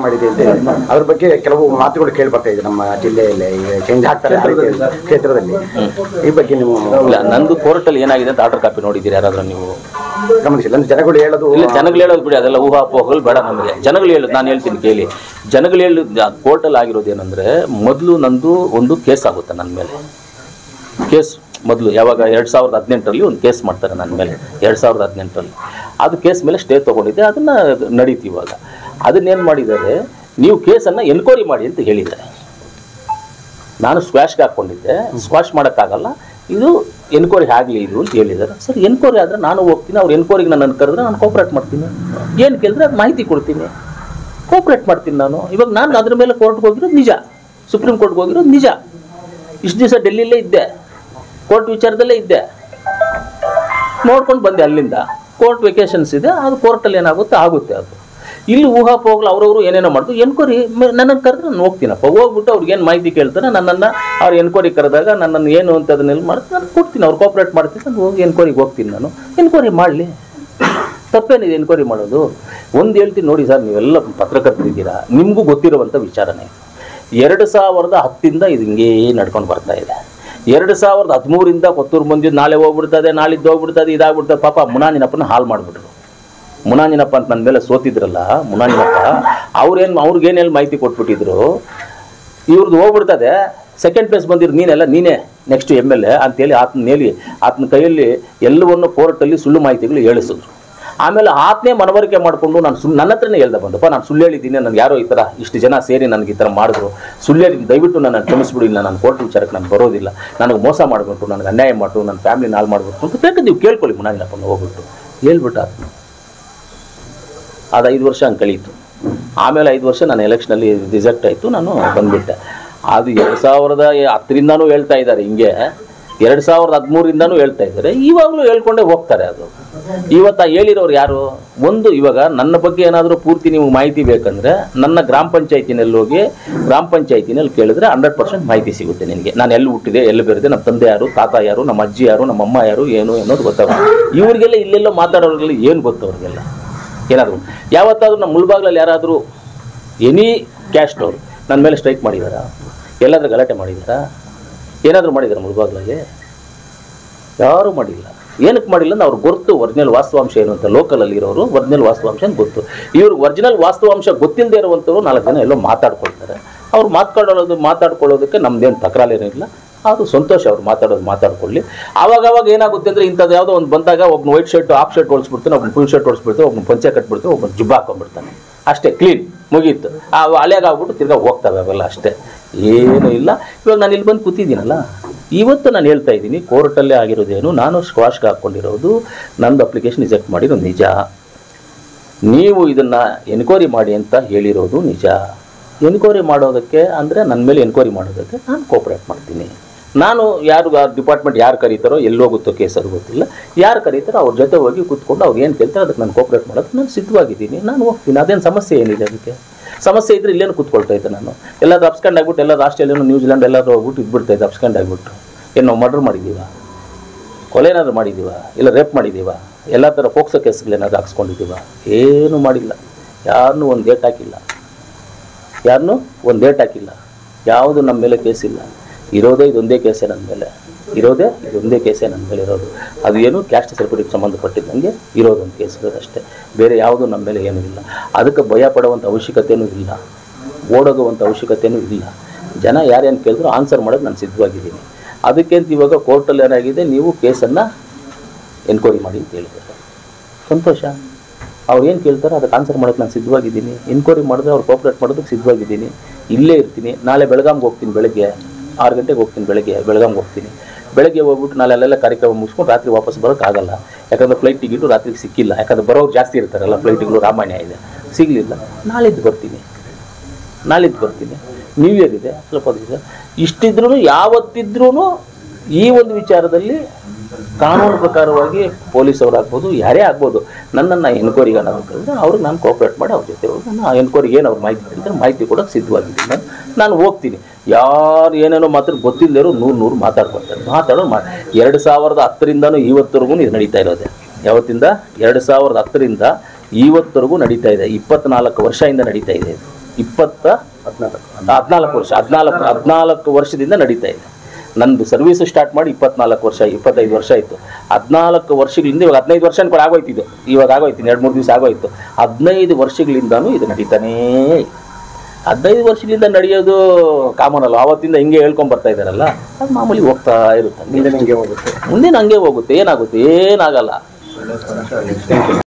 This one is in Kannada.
ಮಾಡಿದೆ ಅಂತ ಅದ್ರ ಬಗ್ಗೆ ಕೆಲವು ಮಾತುಗಳು ಕೇಳಿ ಬರ್ತಾ ಇದೆ ನಮ್ಮ ಜಿಲ್ಲೆಯಲ್ಲಿ ಚೇಂಜ್ ಆಗ್ತಾರೆ ಕ್ಷೇತ್ರದಲ್ಲಿ. ಈ ಬಗ್ಗೆ ನೀವು ನಂದು ಕೋರ್ಟಲ್ಲಿ ಏನಾಗಿದೆ ಅಂತ ಆರ್ಡರ್ ಕಾಪಿ ನೋಡಿದ್ದೀರಿ ಯಾರಾದ್ರೂ ನೀವು? ಗಮನಿಸಿಲ್ಲ. ಜನಗಳು ಹೇಳೋದು ಇಲ್ಲ, ಜನಗಳು ಹೇಳೋದು ಬಿಡಿ, ಅದೆಲ್ಲ ಊಹಾಪೋಹಗಳು ಬೇಡ ನಮಗೆ. ಜನಗಳು ಹೇಳೋದು ನಾನು ಹೇಳ್ತೀನಿ ಕೇಳಿ. ಜನಗಳು ಹೇಳೋದು ಕೋರ್ಟಲ್ಲಿ ಆಗಿರೋದು ಏನಂದರೆ, ಮೊದಲು ನಂದು ಒಂದು ಕೇಸ್ ಆಗುತ್ತೆ ನನ್ನ ಮೇಲೆ. ಕೇಸ್ ಮೊದಲು ಯಾವಾಗ 2018ರಲ್ಲಿ ಒಂದು ಕೇಸ್ ಮಾಡ್ತಾರೆ ನನ್ನ ಮೇಲೆ. 2018ರಲ್ಲಿ ಅದು ಕೇಸ್ ಮೇಲೆ ಸ್ಟೇ ತೊಗೊಂಡಿದ್ದೆ, ಅದನ್ನು ನಡೀತಿ ಇವಾಗ. ಅದನ್ನೇನು ಮಾಡಿದ್ದಾರೆ, ನೀವು ಕೇಸನ್ನು ಎನ್ಕ್ವೈರಿ ಮಾಡಿ ಅಂತ ಹೇಳಿದ್ದಾರೆ. ನಾನು ಸ್ಕ್ವಾಶ್ಗೆ ಹಾಕ್ಕೊಂಡಿದ್ದೆ, ಸ್ಕ್ವಾಶ್ ಮಾಡೋಕ್ಕಾಗಲ್ಲ, ಇದು ಎನ್ಕ್ವೈರಿ ಆಗಲಿ ಇದು ಅಂತ ಹೇಳಿದ್ದಾರೆ. ಸರ್ ಎನ್ಕ್ವೈರಿ ಆದರೆ ನಾನು ಹೋಗ್ತೀನಿ, ಅವ್ರು ಎನ್ಕ್ವೈರಿಗೆ ನನ್ನ ಕರೆದ್ರೆ ನಾನು ಕೋಪ್ರೇಟ್ ಮಾಡ್ತೀನಿ. ಏನು ಕೇಳಿದ್ರೆ ಅದು ಮಾಹಿತಿ ಕೊಡ್ತೀನಿ, ಕೋಪ್ರೇಟ್ ಮಾಡ್ತೀನಿ ನಾನು. ಇವಾಗ ನಾನು ಅದ್ರ ಮೇಲೆ ಕೋರ್ಟ್ಗೆ ಹೋಗಿರೋದು ನಿಜ, ಸುಪ್ರೀಂ ಕೋರ್ಟ್ಗೆ ಹೋಗಿರೋದು ನಿಜ. ಇಷ್ಟು ದಿವಸ ಡೆಲ್ಲಿಲೇ ಇದ್ದೆ, ಕೋರ್ಟ್ ವಿಚಾರದಲ್ಲೇ ಇದ್ದೆ, ನೋಡ್ಕೊಂಡು ಬಂದೆ. ಅಲ್ಲಿಂದ ಕೋರ್ಟ್ ವೆಕೇಷನ್ಸ್ ಇದೆ, ಅದು ಕೋರ್ಟಲ್ಲಿ ಏನಾಗುತ್ತೆ ಆಗುತ್ತೆ. ಅದು ಇಲ್ಲಿ ಊಹಾಪೋಹಗಳು ಅವ್ರವರು ಏನೇನೋ ಮಾಡ್ತು. ಎನ್ಕ್ವೈರಿ ನನ್ನನ್ನು ಕರೆದ್ರೆ ನಾನು ಹೋಗ್ತೀನಪ್ಪ. ಹೋಗ್ಬಿಟ್ಟು ಅವ್ರಿಗೇನು ಮಾಹಿತಿ ಕೇಳ್ತಾರೆ, ನನ್ನನ್ನು ಅವ್ರು ಎನ್ಕ್ವೈರಿ ಕರೆದಾಗ ನನ್ನನ್ನು ಏನು ಅಂತ ಅದನ್ನೆಲ್ಲ ಮಾಡ್ತೀನಿ, ನಾನು ಕೊಡ್ತೀನಿ, ಅವ್ರು ಕೋಪ್ರೇಟ್ ಮಾಡ್ತೀನಿ, ನಾನು ಹೋಗಿ ಎನ್ಕ್ವೈರಿಗೆ ಹೋಗ್ತೀನಿ. ನಾನು ಎನ್ಕ್ವೈರಿ ಮಾಡಲಿ, ತಪ್ಪೇನಿದೆ ಎನ್ಕ್ವೈರಿ ಮಾಡೋದು. ಒಂದು ಹೇಳ್ತೀನಿ ನೋಡಿ ಸರ್, ನೀವೆಲ್ಲ ಪತ್ರಕರ್ತರಿದ್ದೀರಾ, ನಿಮಗೂ ಗೊತ್ತಿರುವಂಥ ವಿಚಾರನೇ. 2010 ಇದು ಹಿಂಗೇ ನಡ್ಕೊಂಡು ಬರ್ತಾ ಇದೆ. 2013 ಕೊತ್ತೂರು ಮಂದಿ ನಾಳೆ ಹೋಗ್ಬಿಡ್ತದೆ, ನಾಳಿದ್ದು ಹೋಗ್ಬಿಡ್ತದೆ, ಇದಾಗ್ಬಿಡ್ತದೆ. ಪಾಪ ಮುನಾನಿನಪ್ಪನ ಹಾಳು ಮಾಡಿಬಿಟ್ರು. ಮುನಾನಿನಪ್ಪ ಅಂತ ನನ್ನ ಮೇಲೆ ಸೋತಿದ್ರಲ್ಲ, ಮುನಾನಿನಪ್ಪ ಅವ್ರಿಗೇನೆಲ್ಲ ಮಾಹಿತಿ ಕೊಟ್ಬಿಟ್ಟಿದ್ರು, ಇವ್ರದ್ದು ಹೋಗ್ಬಿಡ್ತದೆ, ಸೆಕೆಂಡ್ ಪ್ಲೇಸ್ ಬಂದಿರು ನೀನೇ ನೆಕ್ಸ್ಟ್ MLA ಅಂತೇಳಿ ಆತನ ಕೈಯಲ್ಲಿ ಎಲ್ಲವನ್ನು ಕೋರ್ಟಲ್ಲಿ ಸುಳ್ಳು ಮಾಹಿತಿಗಳು ಹೇಳಿಸಿದ್ರು. ಆಮೇಲೆ ಆತನೇ ಮನವರಿಕೆ ಮಾಡಿಕೊಂಡು ನನ್ನ ಹತ್ರನೇ ಹೇಳ್ದೆ ಬಂದಪ್ಪ, ನಾನು ಸುಳ್ಳು ಹೇಳಿದ್ದೀನಿ, ನನಗೆ ಯಾರೋ ಈ ಥರ ಇಷ್ಟು ಜನ ಸೇರಿ ನನಗೆ ಈ ಥರ ಮಾಡಿದ್ರು, ಸುಳ್ಳು ಹೇಳಿದ್ದೀನಿ, ದಯವಿಟ್ಟು ನನ್ನನ್ನು ಕ್ಷಮಿಸ್ಬಿಡಿಲ್ಲ, ನಾನು ಕೋರ್ಟ್ ವಿಚಾರಕ್ಕೆ ನಾನು ಬರೋದಿಲ್ಲ, ನನಗೆ ಮೋಸ ಮಾಡಿಬಿಟ್ಟು, ನನಗೆ ಅನ್ಯಾಯ ಮಾಡು, ನನ್ನ ಫ್ಯಾಮಿಲಿ ಹಾಳು ಮಾಡಿಬಿಟ್ಟು ಅಂತ ಬೇಕಾದ್ರೆ ನೀವು ಕೇಳ್ಕೊಳ್ಳಿ ಮುನಾನಿನಪ್ಪನ ಹೋಗ್ಬಿಟ್ಟು ಹೇಳ್ಬಿಟ್ಟು ಆತನು. ಅದು 5 ವರ್ಷ ಹಂಗೆ ಕಳೀತು. ಆಮೇಲೆ 5 ವರ್ಷ ನಾನು ಎಲೆಕ್ಷನಲ್ಲಿ ರಿಸಲ್ಟ್ ಆಯಿತು, ನಾನು ಬಂದುಬಿಟ್ಟೆ. ಅದು 2010ರಿಂದನೂ ಹೇಳ್ತಾ ಇದ್ದಾರೆ ಹಿಂಗೆ, 2013ರಿಂದನೂ ಹೇಳ್ತಾ ಇದ್ದಾರೆ, ಇವಾಗಲೂ ಹೇಳ್ಕೊಂಡೇ ಹೋಗ್ತಾರೆ. ಅದು ಇವತ್ತು ಹೇಳಿರೋರು ಯಾರು? ಒಂದು ಇವಾಗ ನನ್ನ ಬಗ್ಗೆ ಏನಾದರೂ ಪೂರ್ತಿ ನೀವು ಮಾಹಿತಿ ಬೇಕಂದರೆ ನನ್ನ ಗ್ರಾಮ ಪಂಚಾಯತಿನಲ್ಲಿ ಹೋಗಿ ಗ್ರಾಮ ಪಂಚಾಯತಿನಲ್ಲಿ ಕೇಳಿದ್ರೆ 100% ಮಾಹಿತಿ ಸಿಗುತ್ತೆ ನಿನಗೆ. ನಾನು ಎಲ್ಲಿ ಹುಟ್ಟಿದೆ, ಎಲ್ಲಿ ಬೆರೆದೆ, ನಮ್ಮ ತಂದೆ ಯಾರು, ತಾತ ಯಾರು, ನಮ್ಮ ಅಜ್ಜಿ ಯಾರು, ನಮ್ಮ ಅಮ್ಮ ಯಾರು, ಏನು ಅನ್ನೋದು ಗೊತ್ತಾಗುತ್ತೆ. ಇವ್ರಿಗೆಲ್ಲ ಇಲ್ಲೆಲ್ಲೋ ಮಾತಾಡೋರಿಗೆಲ್ಲ ಏನು ಗೊತ್ತು ಅವ್ರಿಗೆಲ್ಲ? ಏನಾದರೂ ಯಾವತ್ತಾದರೂ ನಮ್ಮ ಮುಳ್ಬಾಗ್ಲಲ್ಲಿ ಯಾರಾದರೂ ಎನಿ ಕ್ಯಾಸ್ಟ್ ಅವರು ನನ್ನ ಮೇಲೆ ಸ್ಟ್ರೈಕ್ ಮಾಡಿದಾರಾ? ಎಲ್ಲಾದರೂ ಗಲಾಟೆ ಮಾಡಿದಾರಾ? ಏನಾದರೂ ಮಾಡಿದಾರೆ ಮುಳ್ಬಾಗ್ಲಲ್ಲಿ? ಯಾರೂ ಮಾಡಿಲ್ಲ. ಏನಕ್ಕೆ ಮಾಡಿಲ್ಲ ಅಂದ್ರೆ ಅವ್ರಿಗೆ ಗೊತ್ತು ಒರಿಜಿನಲ್ ವಾಸ್ತವಾಂಶ ಏನು ಅಂತ. ಲೋಕಲಲ್ಲಿ ಇರೋರು ಒರಿಜಿನಲ್ ವಾಸ್ತವಾಂಶ ಅಂತ ಗೊತ್ತು. ಇವ್ರಿಗೆ ಒರಿಜಿನಲ್ ವಾಸ್ತವಾಂಶ ಗೊತ್ತಿಲ್ಲದೆ ಇರುವಂಥವ್ರು 4 ಜನ ಎಲ್ಲೋ ಮಾತಾಡ್ಕೊಳ್ತಾರೆ. ಅವ್ರು ಮಾತಾಡ್ಕೊಳ್ಳೋದಕ್ಕೆ ನಮ್ದೇನು ತಕರಾರೇನಿಲ್ಲ, ಅದು ಸಂತೋಷ. ಅವ್ರು ಮಾತಾಡ್ಕೊಳ್ಳಿ. ಆವಾಗ ಏನಾಗುತ್ತೆ ಅಂದರೆ, ಇಂಥದ್ದು ಯಾವುದೋ ಒಂದು ಬಂದಾಗ ಒಬ್ಬನು ವೈಟ್ ಶರ್ಟ್ ಹಾಫ್ ಶರ್ಟ್ ಹೊಡಿಸ್ಬಿಡ್ತಾನೆ, ಒಬ್ಬನು ಫುಲ್ ಶರ್ಟ್ ಹೊಡಿಸ್ಬಿಡ್ತಾನೆ, ಒಬ್ಬನು ಪಂಚೆ ಕಟ್ಬಿಡ್ತಾನೆ, ಒಬ್ಬನು ಜುಬ್ಬ ಹಾಕೊಂಡ್ಬಿಡ್ತಾನೆ, ಅಷ್ಟೇ, ಕ್ಲೀನ್, ಮುಗೀತು. ಹಳೆಯಾಗ ಆಗ್ಬಿಟ್ಟು ತಿರ್ಗಾ ಹೋಗ್ತವೆ ಅವೆಲ್ಲ, ಅಷ್ಟೇ, ಏನೂ ಇಲ್ಲ. ಇವಾಗ ನಾನು ಇಲ್ಲಿ ಬಂದು ಕೂತಿದ್ದೀನಲ್ಲ, ಇವತ್ತು ನಾನು ಹೇಳ್ತಾ ಇದ್ದೀನಿ, ಕೋರ್ಟಲ್ಲೇ ಆಗಿರೋದೇನು, ನಾನು ಸ್ಕ್ವಾಶ್ಗೆ ಹಾಕ್ಕೊಂಡಿರೋದು, ನಂದು ಅಪ್ಲಿಕೇಶನ್ ರಿಜೆಕ್ಟ್ ಮಾಡಿರೋದು ನಿಜ. ನೀವು ಇದನ್ನು ಎನ್ಕ್ವೈರಿ ಮಾಡಿ ಅಂತ ಹೇಳಿರೋದು ನಿಜ. ಎನ್ಕ್ವೈರಿ ಮಾಡೋದಕ್ಕೆ ಅಂದರೆ ನನ್ನ ಮೇಲೆ ಎನ್ಕ್ವೈರಿ ಮಾಡೋದಕ್ಕೆ ನಾನು ಕೋಪ್ರೇಟ್ ಮಾಡ್ತೀನಿ. ನಾನು ಯಾರು ಡಿಪಾರ್ಟ್ಮೆಂಟ್ ಯಾರು ಕರೀತಾರೋ, ಎಲ್ಲೋಗುತ್ತೋ ಕೇಸ್ ಅದು ಗೊತ್ತಿಲ್ಲ, ಯಾರು ಕರೀತಾರೋ ಅವ್ರ ಜೊತೆ ಹೋಗಿ ಕೂತ್ಕೊಂಡು ಅವ್ರು ಏನು ಕೇಳ್ತಾರೆ ಅದಕ್ಕೆ ನಾನು ಕೋಪ್ರೇಟ್ ಮಾಡೋದಕ್ಕೆ ನಾನು ಸಿದ್ಧವಾಗಿದ್ದೀನಿ. ನಾನು ಹೋಗ್ತೀನಿ. ಅದೇನು ಸಮಸ್ಯೆ ಏನಿದೆ? ಅದಕ್ಕೆ ಸಮಸ್ಯೆ ಇದ್ದರೆ ಇಲ್ಲೇನು ಕೂತ್ಕೊಳ್ತಾ ಇದ್ದೆ ನಾನು. ಎಲ್ಲಾದ್ರೂ ಅಪ್ಸ್ಕೊಂಡು ಆಗ್ಬಿಟ್ಟು, ಎಲ್ಲಾದ್ರೂ ಆಸ್ಟ್ರೇಲಿಯಾ, ನ್ಯೂಜಿಲೆಂಡ್ ಎಲ್ಲಾದ್ರೂ ಹೋಗ್ಬಿಟ್ಟು ಇದ್ಬಿಡ್ತಾ ಇದ್ದೆ ಅಪ್ಸ್ಕೊಂಡು ಆಗ್ಬಿಟ್ಟು. ಏನು ನಾವು ಮರ್ಡರ್ ಮಾಡಿದ್ದೀವ, ಕೊಲೆ ಏನಾದರೂ ಮಾಡಿದ್ದೀವ, ಇಲ್ಲ ರೇಪ್ ಮಾಡಿದ್ದೀವ, ಎಲ್ಲ ಥರ ಪೋಕ್ಸೋ ಕೇಸ್ಗಳೇನಾದ್ರು ಹಾಕ್ಸ್ಕೊಂಡಿದ್ದೀವ? ಏನೂ ಮಾಡಿಲ್ಲ. ಯಾರನ್ನೂ ಒಂದು ಡೇಟ್ ಹಾಕಿಲ್ಲ, ಯಾವುದು ನಮ್ಮ ಮೇಲೆ ಕೇಸಿಲ್ಲ. ಇರೋದೇ ಇದೊಂದೇ ಕೇಸೇ ನನ್ನ ಮೇಲೆ ಇರೋದು. ಅದು ಏನು ಕ್ಯಾಸ್ಟ್ ಸರ್ಟಿಫಿಕೇಟ್ ಸಂಬಂಧಪಟ್ಟಿದ್ದಂಗೆ ಇರೋದೊಂದು ಕೇಸ್ ಇರೋದಷ್ಟೇ, ಬೇರೆ ಯಾವುದೂ ನಮ್ಮ ಮೇಲೆ ಏನೂ ಇಲ್ಲ. ಅದಕ್ಕೆ ಭಯ ಪಡುವಂಥ ಅವಶ್ಯಕತೆಯೂ ಇಲ್ಲ, ಓಡೋಗುವಂಥ ಅವಶ್ಯಕತೆಯೂ ಇಲ್ಲ. ಜನ ಯಾರೇನು ಕೇಳಿದ್ರು ಆನ್ಸರ್ ಮಾಡೋದು ನಾನು ಸಿದ್ಧವಾಗಿದ್ದೀನಿ. ಅದಕ್ಕೆ ಅಂತ ಇವಾಗ ಕೋರ್ಟಲ್ಲಿ ಏನಾಗಿದೆ, ನೀವು ಕೇಸನ್ನು ಎನ್ಕ್ವೈರಿ ಮಾಡಿ ಅಂತ ಹೇಳಿದ್ದಾರೆ. ಸಂತೋಷ. ಅವ್ರು ಏನು ಕೇಳ್ತಾರೋ ಅದಕ್ಕೆ ಆನ್ಸರ್ ಮಾಡೋಕ್ಕೆ ನಾನು ಸಿದ್ಧವಾಗಿದ್ದೀನಿ. ಎನ್ಕ್ವೈರಿ ಮಾಡಿದ್ರೆ ಅವ್ರು ಕೋಪ್ರೇಟ್ ಮಾಡೋದಕ್ಕೆ ಸಿದ್ಧವಾಗಿದ್ದೀನಿ. ಇಲ್ಲೇ ಇರ್ತೀನಿ. ನಾಳೆ ಬೆಳಗಾಂಗೆ ಹೋಗ್ತೀನಿ, ಬೆಳಗ್ಗೆ 6 ಗಂಟೆಗೆ ಹೋಗ್ತೀನಿ. ಬೆಳಗಾಂಗೆ ಹೋಗ್ತೀನಿ. ಬೆಳಗ್ಗೆ ಹೋಗ್ಬಿಟ್ಟು ನಾಳೆ ಅಲ್ಲೆಲ್ಲ ಕಾರ್ಯಕ್ರಮ ಮುಗಿಸ್ಕೊಂಡು ರಾತ್ರಿ ವಾಪಸ್ ಬರೋಕ್ಕಾಗಲ್ಲ. ಯಾಕಂದರೆ ಫ್ಲೈಟ್ ಟಿಕೆಟು ರಾತ್ರಿಗೆ ಸಿಕ್ಕಿಲ್ಲ. ಯಾಕಂದರೆ ಬರೋರು ಜಾಸ್ತಿ ಇರ್ತಾರಲ್ಲ, ಫ್ಲೈಟ್ಗಳು ರಾಮಾಯಣ ಇದೆ, ಸಿಗಲಿಲ್ಲ. ನಾಳಿದ್ದು ಬರ್ತೀನಿ. ನ್ಯೂ ಇಯರ್ ಇದೆ, ಸ್ವಲ್ಪ ದಿವಸ. ಇಷ್ಟಿದ್ರೂ ಯಾವತ್ತಿದ್ರೂ ಈ ಒಂದು ವಿಚಾರದಲ್ಲಿ ಕಾನೂನು ಪ್ರಕಾರವಾಗಿ ಪೊಲೀಸ್ ಅವ್ರು ಆಗ್ಬೋದು, ಯಾರೇ ಆಗ್ಬೋದು, ನನ್ನನ್ನು ಎನ್ಕ್ವೈರಿಗೆ ಅನ್ನೋದು ಕೇಳಿದ್ರೆ ಅವ್ರಿಗೆ ನಾನು ಕೋಪ್ರೇಟ್ ಮಾಡಿ ಅವ್ರ ಜೊತೆ ಹೋಗಿ ನಾನು ಎನ್ಕ್ವೈರಿಗೆ ಏನು ಅವ್ರು ಮಾಹಿತಿ ಕೇಳಿದ್ರೆ ಮಾಹಿತಿ ಕೊಡೋಕ್ಕೆ ಸಿದ್ಧವಾಗಿದ್ದೀನಿ. ನಾನು ಹೋಗ್ತೀನಿ. ಯಾರು ಏನೇನೋ ಮಾತ್ರ ಗೊತ್ತಿಲ್ಲದಿರೋ 100 ಮಾತಾಡ್ಕೊಳ್ತಾರೆ. 2010ರಿಂದನೂ ಇವತ್ತರೆಗೂ ಇದು ನಡೀತಾ ಇರೋದೆ. ಯಾವತ್ತಿಂದ? 2010ರಿಂದ ಇವತ್ತರೆಗೂ ನಡೀತಾ ಇದೆ. 24 ವರ್ಷದಿಂದ ನಡೀತಾ ಇದೆ ಇದು. ಹದಿನಾಲ್ಕು ವರ್ಷದಿಂದ ನಡೀತಾ ಇದೆ. ನಂದು ಸರ್ವಿಸು ಸ್ಟಾರ್ಟ್ ಮಾಡಿ 25 ವರ್ಷ ಆಯಿತು. 14 ವರ್ಷಗಳಿಂದ ಇವಾಗ 15 ವರ್ಷ ಕೂಡ ಆಗೋಯ್ತಿದ್ದು, ಇವಾಗ ಆಗೋಯ್ತು 2-3 ದಿವಸ ಆಗೋಯ್ತು. 15 ವರ್ಷಗಳಿಂದನೂ ಇದು ನಡೀತಾನೇ. 15 ವರ್ಷಗಳಿಂದ ನಡೆಯೋದು ಕಾಮನ್ ಅಲ್ಲ, ಆವತ್ತಿಂದ ಹಿಂಗೆ ಹೇಳ್ಕೊಂಡ್ ಬರ್ತಾ ಇದ್ದಾರಲ್ಲ, ಅದು ಮಾಮೂಲಿ ಹೋಗ್ತಾ ಇರುತ್ತೆ. ಮುಂದೆ ಹಂಗೆ ಹೋಗುತ್ತೆ, ಏನಾಗುತ್ತೆ, ಏನಾಗಲ್ಲ.